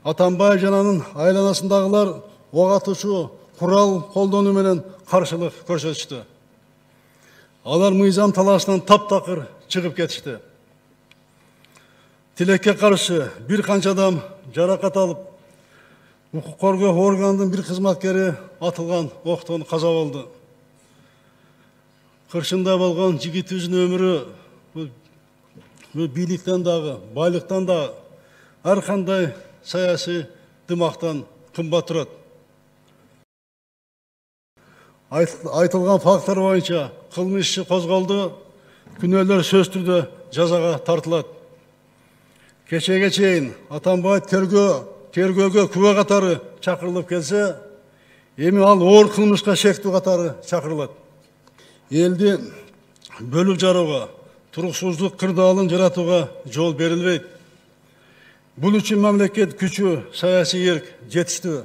Атамбай жананын айланасындагылар ок атуучу курал колдонуу менен каршылык көрсөтүштү. Алар мыйзам талашынан таптакыр чыгып кетишти. Тилекке каршы бир канча адам жаракат алып, укук коргоо органынын бир кызматкери атылган октон каза болду. Кыршында болгон жигитибиздин өмүрү бийликтен дагы, байлыктан дагы, ар кандай саясий дымактан кымбат турат. Айтылган факттар боюнча кылмыш иши козголду, күнөөлөр сөзсүз түрдө жазага тартылат. Кечеге чейин Атамбай тергөөгө күбө катары чакырылып келсе, эми ал оор кылмышка шектүү катары чакырылат. Элди бөлүп жарууга, туруксуздук кырдаалын жаратууга жол берилбейт. Бул үчүн мамлекет күчү, саясий эрк жетиштүү.